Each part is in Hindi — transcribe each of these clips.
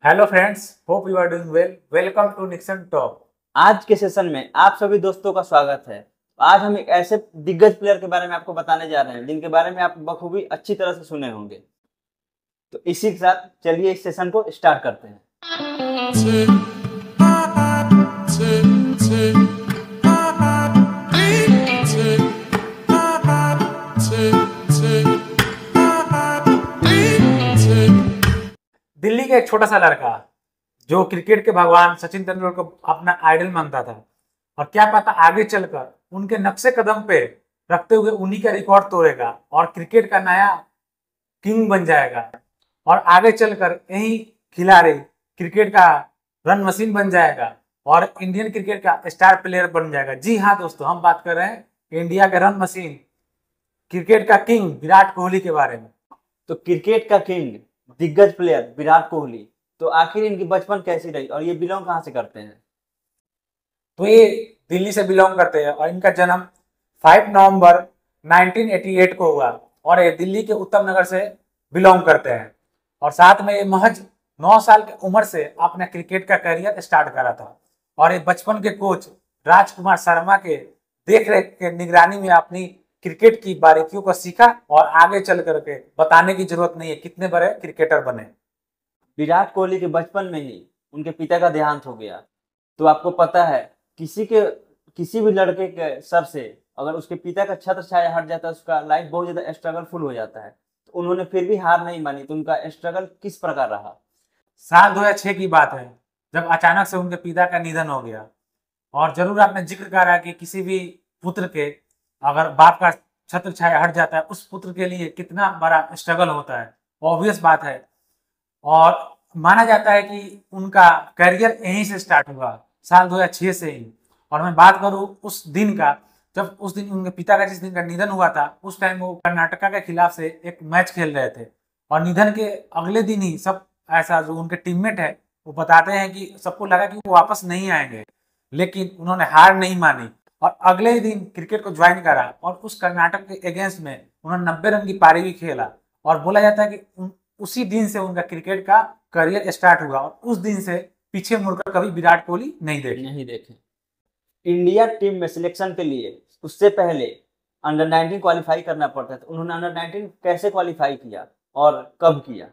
Hello friends, hope you are doing well. Welcome to Nixon talk. आज के सेशन में आप सभी दोस्तों का स्वागत है। आज हम एक ऐसे दिग्गज प्लेयर के बारे में आपको बताने जा रहे हैं जिनके बारे में आप बखूबी अच्छी तरह से सुने होंगे। तो इसी के साथ चलिए इस सेशन को स्टार्ट करते हैं। दिल्ली का एक छोटा सा लड़का जो क्रिकेट के भगवान सचिन तेंदुलकर को अपना आइडल मानता था, और क्या पता आगे चलकर उनके नक्शे कदम पे रखते हुए उन्हीं का रिकॉर्ड तोड़ेगा और क्रिकेट का नया किंग बन जाएगा, और आगे चलकर यही खिलाड़ी क्रिकेट का रन मशीन बन जाएगा और इंडियन क्रिकेट का स्टार प्लेयर बन जाएगा। जी हाँ दोस्तों, हम बात कर रहे हैं इंडिया के रन मशीन, क्रिकेट का किंग विराट कोहली के बारे में। तो क्रिकेट का किंग, दिग्गज प्लेयर विराट कोहली, तो आखिर इनकी बचपन कैसी रही और ये बिलोंग कहाँ से करते हैं? तो ये दिल्ली से बिलोंग करते हैं और इनका जन्म 5 नवंबर 1988 को हुआ और ये दिल्ली के उत्तम नगर से बिलोंग करते हैं। और साथ में ये महज 9 साल की उम्र से अपना क्रिकेट का करियर स्टार्ट करा था और ये बचपन के कोच राजकुमार शर्मा के देख रेख के निगरानी में अपनी क्रिकेट की बारीकियों को सीखा और आगे चल करके बताने की जरूरत नहीं है कितने बड़े क्रिकेटर बने। विराट कोहली के बचपन में ही उनके पिता का देहांत हो गया। तो आपको पता है किसी भी लड़के के सर से अगर उसके पिता का छत्र छाया हट जाता है उसका लाइफ बहुत ज्यादा स्ट्रगलफुल हो जाता है। तो उन्होंने फिर भी हार नहीं मानी। तो उनका स्ट्रगल किस प्रकार रहा? साल 2006 की बात है जब अचानक से उनके पिता का निधन हो गया। और जरूर आपने जिक्र करा कि किसी भी पुत्र के अगर बाप का छत्र छाया हट जाता है उस पुत्र के लिए कितना बड़ा स्ट्रगल होता है, ऑब्वियस बात है। और माना जाता है कि उनका करियर यहीं से स्टार्ट हुआ, साल 2006 से ही। और मैं बात करूं उस दिन का, जब उस दिन उनके पिता का जिस दिन का निधन हुआ था उस टाइम वो कर्नाटका के खिलाफ से एक मैच खेल रहे थे और निधन के अगले दिन ही सब ऐसा जो उनके टीममेट है वो बताते हैं कि सबको लगा कि वो वापस नहीं आएंगे, लेकिन उन्होंने हार नहीं मानी और अगले ही दिन क्रिकेट को ज्वाइन करा और उस कर्नाटक के अगेंस्ट में उन्होंने 90 रन की पारी भी खेला। और बोला जाता है कि उसी दिन से उनका क्रिकेट का करियर स्टार्ट हुआ और उस दिन से पीछे मुड़कर कभी विराट कोहली नहीं देखे। इंडिया टीम में सिलेक्शन के लिए उससे पहले अंडर 19 क्वालिफाई करना पड़ता था। उन्होंने अंडर 19 कैसे क्वालिफाई किया और कब किया?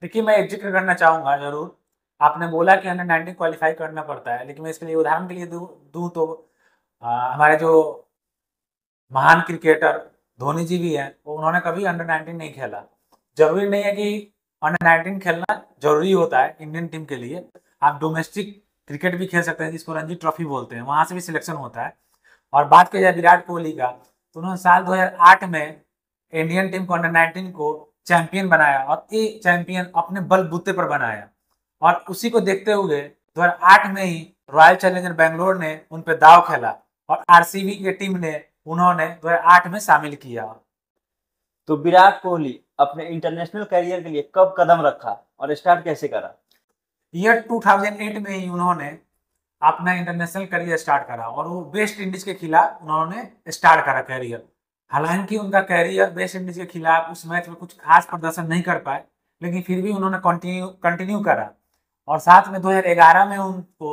देखिए, मैं एक जिक्र करना चाहूंगा जरूर। आपने बोला कि अंडर 19 क्वालिफाई करना पड़ता है, लेकिन मैं इसके लिए उदाहरण के लिए दूं तो हमारे जो महान क्रिकेटर धोनी जी भी हैं, वो उन्होंने कभी अंडर 19 नहीं खेला। जरूरी नहीं है कि अंडर 19 खेलना जरूरी होता है इंडियन टीम के लिए। आप डोमेस्टिक क्रिकेट भी खेल सकते हैं जिसको रणजी ट्रॉफी बोलते हैं, वहां से भी सिलेक्शन होता है। और बात की जाए विराट कोहली का, तो उन्होंने साल 2008 में इंडियन टीम को अंडर 19 को चैंपियन बनाया और ये चैंपियन अपने बलबूते पर बनाया। और उसी को देखते हुए 2008 में ही रॉयल चैलेंजर बेंगलोर ने उन पर दाव खेला और आरसीबी की टीम ने उन्होंने 2008 में शामिल किया। तो विराट कोहली अपने इंटरनेशनल करियर के लिए कब कदम रखा और स्टार्ट कैसे करा? ईयर 2008 में ही उन्होंने अपना इंटरनेशनल करियर स्टार्ट करा और वो वेस्ट इंडीज के खिलाफ उन्होंने स्टार्ट करा करियर। हालांकि उनका करियर वेस्ट इंडीज के खिलाफ उस मैच में कुछ खास प्रदर्शन नहीं कर पाए, लेकिन फिर भी उन्होंने कंटिन्यू करा। और साथ में 2011 में उनको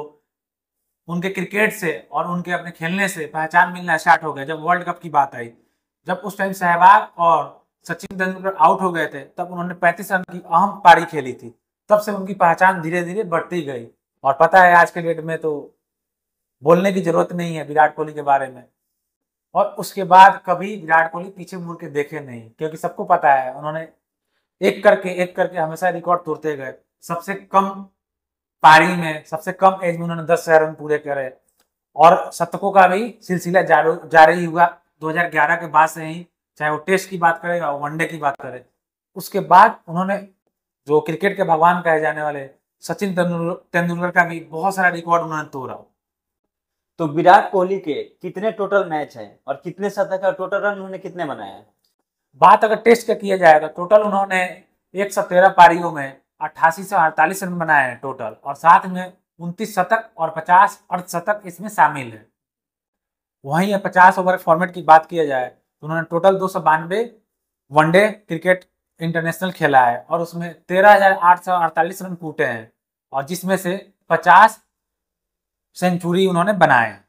उनके क्रिकेट से और उनके अपने खेलने से पहचान मिलना स्टार्ट हो गया जब वर्ल्ड कप की बात आई। जब उस टाइम सहवाग और सचिन तेंदुलकर आउट हो गए थे तब उन्होंने 35 रन की अहम पारी खेली थी। तब से उनकी पहचान धीरे धीरे बढ़ती गई और पता है आज के डेट में तो बोलने की जरूरत नहीं है विराट कोहली के बारे में। और उसके बाद कभी विराट कोहली पीछे मुड़ के देखे नहीं, क्योंकि सबको पता है उन्होंने एक करके हमेशा रिकॉर्ड तोड़ते गए। सबसे कम पारी में, सबसे कम एज में उन्होंने 10 रन पूरे करे और शतकों का भी सिलसिला जारी हुआ 2011 के बाद से ही, चाहे वो टेस्ट की बात करें या वनडे की बात करें। उसके बाद उन्होंने जो क्रिकेट के भगवान कहे जाने वाले सचिन तेंदुलकर का भी बहुत सारा रिकॉर्ड उन्होंने तोड़ा। तो विराट कोहली के कितने टोटल मैच हैं और कितने शतक और टोटल रन उन्होंने कितने बनाए हैं? बात अगर टेस्ट का किया जाए तो टोटल उन्होंने 113 पारियों में 88 से 48 रन बनाए हैं टोटल, और साथ में 29 शतक और 50 अर्धशतक इसमें शामिल है। वहीं 50 ओवर फॉर्मेट की बात किया जाए तो उन्होंने टोटल 292 वनडे क्रिकेट इंटरनेशनल खेला है और उसमें 13,848 रन कूटे हैं और जिसमें से 50 सेंचुरी उन्होंने बनाए हैं।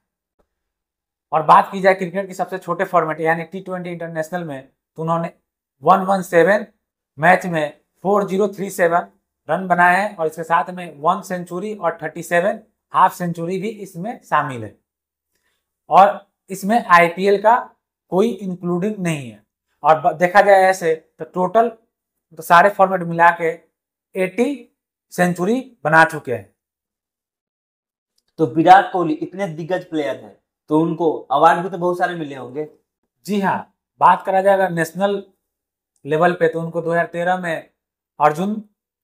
और बात की जाए क्रिकेट की सबसे छोटे फॉर्मेट यानी T20 इंटरनेशनल में, तो उन्होंने 117 मैच में 4037 रन बनाए हैं और इसके साथ में 1 सेंचुरी और 37 हाफ सेंचुरी भी इसमें शामिल है। और इसमें IPL का कोई इंक्लूडिंग नहीं है। और देखा जाए ऐसे तो टोटल तो सारे फॉर्मेट मिला के 80 सेंचुरी बना चुके हैं। तो विराट कोहली इतने दिग्गज प्लेयर हैं तो उनको अवार्ड भी तो बहुत सारे मिले होंगे। जी हाँ, बात करा जाएगा नेशनल लेवल पे तो उनको 2013 में अर्जुन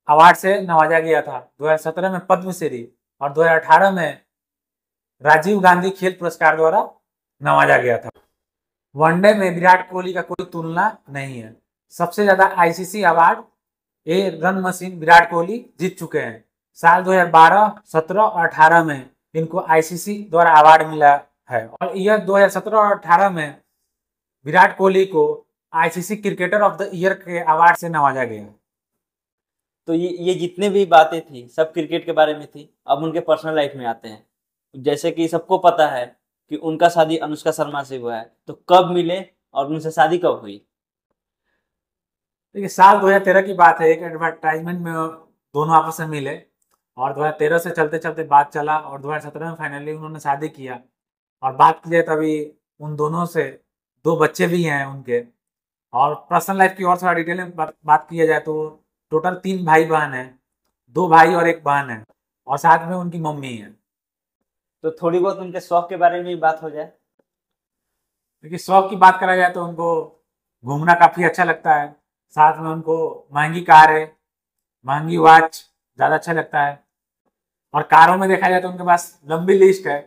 अवार्ड से नवाजा गया था, 2017 में पद्मश्री और 2018 में राजीव गांधी खेल पुरस्कार द्वारा नवाजा गया था। वनडे में विराट कोहली का कोई तुलना नहीं है। सबसे ज्यादा ICC award run machine Virat Kohli जीत चुके हैं। साल 2012, 17 और 18 में इनको ICC द्वारा अवार्ड मिला है और यह 2017 और 18 में विराट कोहली को ICC cricketer of the year के अवार्ड से नवाजा गया। तो ये जितने भी बातें थी सब क्रिकेट के बारे में थी। अब उनके पर्सनल लाइफ में आते हैं। जैसे कि सबको पता है कि उनका शादी अनुष्का शर्मा से हुआ है, तो कब मिले और उनसे शादी कब हुई? देखिए, साल 2013 की बात है। एक एडवर्टाइजमेंट में दोनों आपस में मिले और 2013 से चलते चलते बात चला और 2017 में फाइनली उन्होंने शादी किया। और बात की जाए तभी उन दोनों से 2 बच्चे भी हैं उनके। और पर्सनल लाइफ की और थोड़ा डिटेल में बात किया जाए तो टोटल 3 भाई बहन हैं, 2 भाई और 1 बहन है और साथ में उनकी मम्मी है। तो थोड़ी बहुत उनके शौक के बारे में भी बात हो जाए। देखिए, शौक की बात करा जाए तो उनको घूमना काफ़ी अच्छा लगता है। साथ में उनको महंगी कार है, महंगी वॉच ज़्यादा अच्छा लगता है। और कारों में देखा जाए तो उनके पास लंबी लिस्ट है,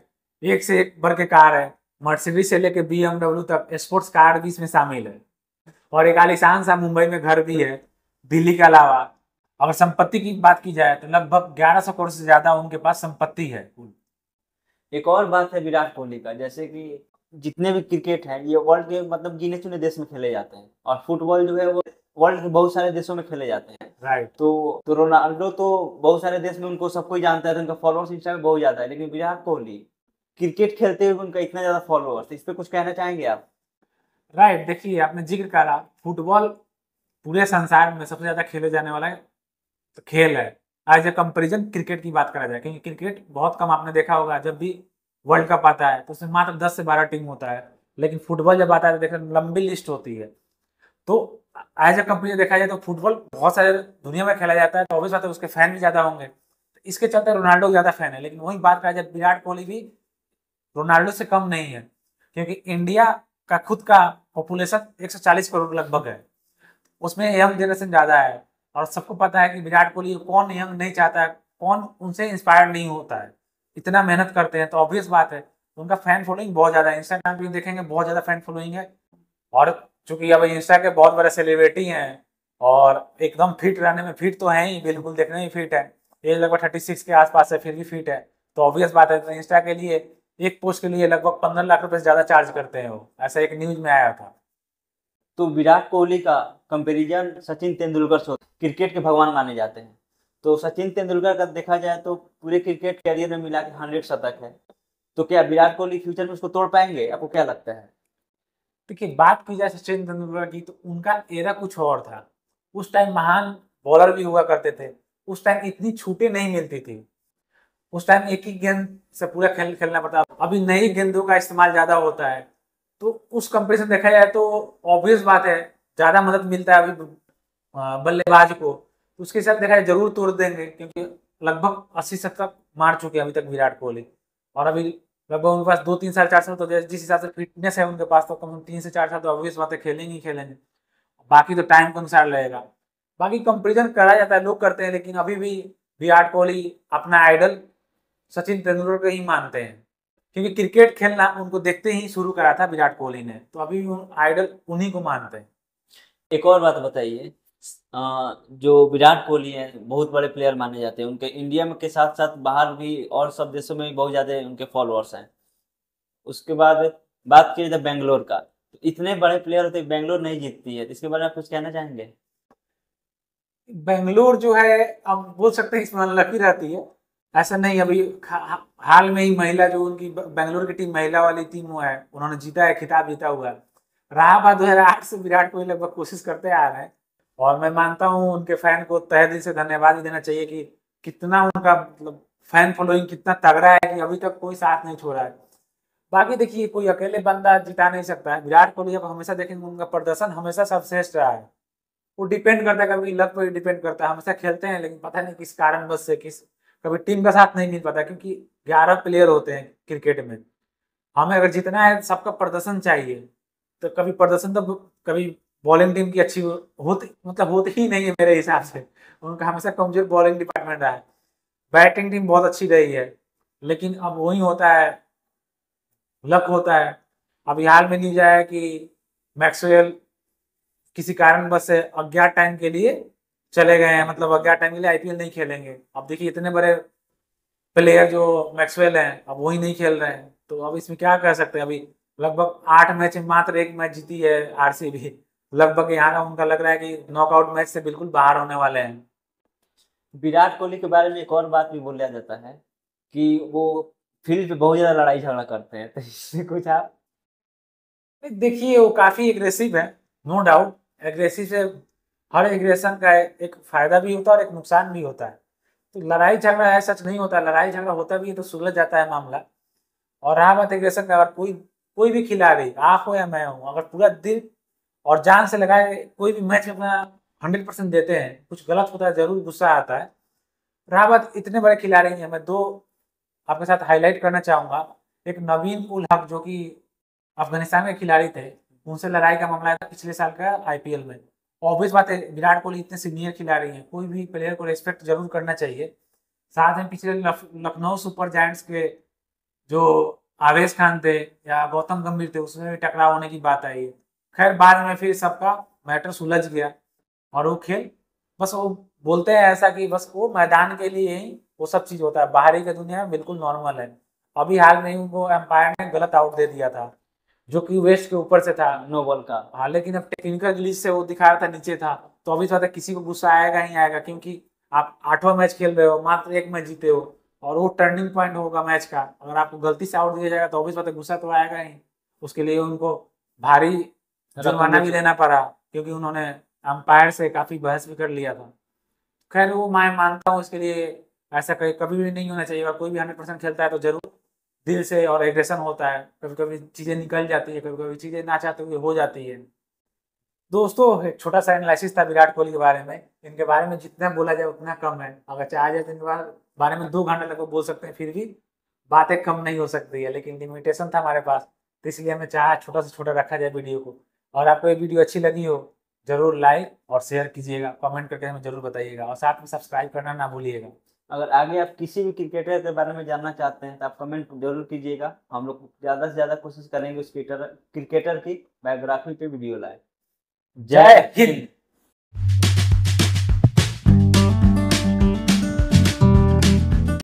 एक से एक बढ़ के कार है। मर्सिडीज से लेके BMW तक स्पोर्ट्स कार भी इसमें शामिल है। और एक आलीशान सा मुंबई में घर भी है, दिल्ली के अलावा। अगर संपत्ति की बात की जाए तो लगभग 1100 करोड़ से ज़्यादा उनके पास संपत्ति है। एक और बात है विराट कोहली का, जैसे कि जितने भी क्रिकेट है ये वर्ल्ड के मतलब गिने चुने देश में खेले जाते हैं और फुटबॉल जो है वो वर्ल्ड के बहुत सारे देशों में खेले जाते हैं। राइट। तो रोनाल्डो तो बहुत सारे देश में उनको सब कोई जानता है, तो उनका फॉलोअर्स इंस्टा में बहुत ज्यादा है। लेकिन विराट कोहली क्रिकेट खेलते हुए उनका इतना ज्यादा फॉलोअर्स, इस पे कुछ कहना चाहेंगे आप? राइट, देखिए आपने जिक्र करा, फुटबॉल पूरे संसार में सबसे ज्यादा खेले जाने वाला खेल है एज ए कंपेरिजन क्रिकेट की बात करा जाए, क्योंकि क्रिकेट बहुत कम आपने देखा होगा जब भी वर्ल्ड कप आता है तो उसमें मात्र 10 से 12 टीम होता है। लेकिन फुटबॉल जब आता है तो देखो लंबी लिस्ट होती है। तो एज ए कंपेरिजन देखा जाए तो फुटबॉल बहुत सारे दुनिया में खेला जाता है, तो ऑब्वियस बात है उसके फैन भी ज्यादा होंगे। तो इसके चलते रोनाल्डो ज्यादा फैन है। लेकिन वही बात करा जाए, विराट कोहली भी रोनाल्डो से कम नहीं है, क्योंकि इंडिया का खुद का पॉपुलेशन 140 करोड़ लगभग है, उसमें यंग जनरेशन ज्यादा है। और सबको पता है कि विराट कोहली कौन यंग नहीं चाहता है, कौन उनसे इंस्पायर नहीं होता है, इतना मेहनत करते हैं। तो ऑब्वियस बात है उनका फैन फॉलोइंग बहुत ज्यादा है। इंस्टाग्राम पे देखेंगे बहुत ज्यादा फैन फॉलोइंग है। और चूंकि अब इंस्टा के बहुत बड़े सेलिब्रिटी हैं और एकदम फिट रहने में फिट तो है ही, बिल्कुल देखने में फिट है, एज लगभग 36 के आसपास है फिर भी फिट है। तो ऑब्वियस बात है तो इंस्टा के लिए एक पोस्ट के लिए लगभग 15 लाख रुपए से ज्यादा चार्ज करते हैं वो, ऐसा एक न्यूज में आया था। तो विराट कोहली का कंपैरिजन सचिन तेंदुलकर से क्रिकेट के भगवान माने जाते हैं। तो सचिन तेंदुलकर का देखा जाए तो पूरे क्रिकेट कैरियर में मिला के 100 शतक है। तो क्या विराट कोहली फ्यूचर में उसको तोड़ पाएंगे, आपको क्या लगता है? देखिए, बात की जाए सचिन तेंदुलकर की तो उनका एरा कुछ और था। उस टाइम महान बॉलर भी हुआ करते थे, उस टाइम इतनी छूटें नहीं मिलती थी, उस टाइम एक ही गेंद से पूरा खेलना पड़ता। अभी नई गेंदों का इस्तेमाल ज्यादा होता है, तो उस कंपैरिजन देखा जाए तो ऑब्वियस बात है ज्यादा मदद मिलता है अभी बल्लेबाज को। तो उसके साथ देखा जाए जरूर तोड़ देंगे, क्योंकि लगभग 80 शतक मार चुके हैं अभी तक विराट कोहली। और अभी लगभग उनके पास 2-3 साल 4 साल, तो जिस हिसाब से फिटनेस है उनके पास तो कम 3 से 4 साल तो ऑब्वियस बात है खेलेंगे ही खेलेंगे। बाकी तो टाइम के अनुसार लगेगा। बाकी कंपेरिजन करा जाता है, लोग करते हैं, लेकिन अभी भी विराट कोहली अपना आइडल सचिन तेंदुलकर को ही मानते हैं, क्योंकि क्रिकेट खेलना उनको देखते ही शुरू करा था विराट कोहली ने। तो अभी आइडल उन्हीं को मानते हैं। एक और बात बताइए, जो विराट कोहली है बहुत बड़े प्लेयर माने जाते हैं, उनके इंडिया में के साथ साथ बाहर भी और सब देशों में भी बहुत ज्यादा उनके फॉलोअर्स हैं। उसके बाद बात की जाए बेंगलोर का, तो इतने बड़े प्लेयर होते बेंगलोर नहीं जीतती है, तो इसके बारे में कुछ कहना चाहेंगे? बेंगलोर जो है अब बोल सकते हैं इसमें अनलकी रहती है, ऐसा नहीं। अभी हाल में ही महिला जो उनकी बेंगलोर की टीम, महिला वाली टीम वो है, उन्होंने जीता है, खिताब जीता हुआ है। रहा बात 2008 से विराट कोहली लगभग कोशिश करते आ रहे हैं, और मैं मानता हूँ उनके फैन को तहे दिल से धन्यवाद ही देना चाहिए कि कितना उनका मतलब फैन फॉलोइंग कितना तगड़ा है कि अभी तक कोई साथ नहीं छोड़ा है। बाकी देखिए कोई अकेले बंदा जिता नहीं सकता है। विराट कोहली अब हमेशा देखेंगे उनका प्रदर्शन हमेशा सर्वश्रेष्ठ रहा है। वो डिपेंड करता है, कभी लक पर डिपेंड करता है। हमेशा खेलते हैं लेकिन पता नहीं किस कारणवश से किस कभी टीम का साथ नहीं मिल पाता, क्योंकि 11 प्लेयर होते हैं क्रिकेट में। हमें अगर जीतना है सबका प्रदर्शन चाहिए, तो कभी प्रदर्शन तो कभी बॉलिंग टीम की अच्छी होती मतलब होती ही नहीं है मेरे हिसाब से। उनका हमेशा कमजोर बॉलिंग डिपार्टमेंट रहा है। बैटिंग टीम बहुत अच्छी रही है, लेकिन अब वही होता है, लक होता है। अभी हाल में न्यूज आया कि मैक्सवेल किसी कारणवश से अज्ञात टाइम के लिए चले गए हैं, मतलब अज्ञात टाइम के लिए आईपीएल नहीं खेलेंगे। अब देखिए इतने बड़े प्लेयर जो मैक्सवेल हैं अब वही नहीं खेल रहे हैं, तो अब इसमें क्या कह सकते हैं। अभी लगभग 8 मैच में मात्र 1 मैच जीती है आरसीबी। लगभग यहाँ का उनका लग रहा है कि नॉकआउट मैच से बिल्कुल बाहर होने वाले हैं। विराट कोहली के बारे में एक और बात भी बोला जाता है कि वो फील्ड पे बहुत ज्यादा लड़ाई झगड़ा करते हैं, तो इससे कुछ आप। देखिए वो काफी एग्रेसिव है, नो डाउट। एग्रेसिव से हर एग्रेशन का एक फायदा भी होता है और एक नुकसान भी होता है। तो लड़ाई झगड़ा है सच नहीं होता, लड़ाई झगड़ा होता भी है तो सुलझ जाता है मामला। और रहा बात एग्रेशन का, अगर कोई कोई भी खिलाड़ी, आप हो या मैं हूँ, अगर पूरा दिल और जान से लगाए कोई भी मैच में अपना 100% देते हैं, कुछ गलत होता है जरूर गुस्सा आता है। रहा बात इतने बड़े खिलाड़ी हैं, मैं दो आपके साथ हाईलाइट करना चाहूंगा। एक नवीन उल हक जो कि अफगानिस्तान के खिलाड़ी थे, उनसे लड़ाई का मामला था पिछले साल का आईपीएल में। ऑब्वियस बात है, विराट कोहली इतने सीनियर खिलाड़ी हैं, कोई भी प्लेयर को रेस्पेक्ट जरूर करना चाहिए। साथ में पिछले लखनऊ सुपर जायंट्स के जो आवेश खान थे या गौतम गंभीर थे, उसमें भी टकराव होने की बात आई है। खैर बाद में फिर सबका मैटर सुलझ गया और वो खेल, बस वो बोलते हैं ऐसा कि बस वो मैदान के लिए ही वो सब चीज होता है, बाहरी की दुनिया में बिल्कुल नॉर्मल है। अभी हाल में ही उनको एम्पायर ने गलत आउट दे दिया था, जो कि वेस्ट के ऊपर से था। नो बॉल का। हाँ, लेकिन अब टेक्निकल ग्लिच से वो दिखा रहा था नीचे था, तो अभी तो किसी को गुस्सा आएगा ही आएगा, क्योंकि आप 8वां मैच खेल रहे हो, मात्र 1 मैच जीते हो, और वो टर्निंग पॉइंट होगा मैच का। अगर आपको गलती से आउट दिया जाएगा तो ऑब्वियस बात है गुस्सा तो आएगा ही। उसके लिए उनको भारी जुर्माना भी देना पड़ा, क्योंकि उन्होंने अंपायर से काफी बहस भी कर लिया था। खैर वो मैं मानता हूँ इसके लिए ऐसा कभी भी नहीं होना चाहिए। अगर कोई भी 100% खेलता है तो जरूर दिल से और एग्रेशन होता है, कभी कभी चीजें निकल जाती है, कभी कभी चीजें ना चाहते हुए हो जाती है। दोस्तों एक छोटा सा एनालिसिस था विराट कोहली के बारे में। इनके बारे में जितना बोला जाए उतना कम है। अगर चाहा जाए तो इनके बारे में 2 घंटे तक बोल सकते हैं, फिर भी बातें कम नहीं हो सकती है, लेकिन लिमिटेशन था हमारे पास, तो इसलिए हमें चाहा छोटा से छोटा रखा जाए वीडियो को। और आपको ये वीडियो अच्छी लगी हो जरूर लाइक और शेयर कीजिएगा, कमेंट करके हमें जरूर बताइएगा, और साथ में सब्सक्राइब करना ना भूलिएगा। अगर आगे आप किसी भी क्रिकेटर के बारे में जानना चाहते हैं तो आप कमेंट जरूर कीजिएगा। हम लोग ज्यादा से ज्यादा कोशिश करेंगे उस क्रिकेटर की बायोग्राफी पे वीडियो लाए। जय हिंद।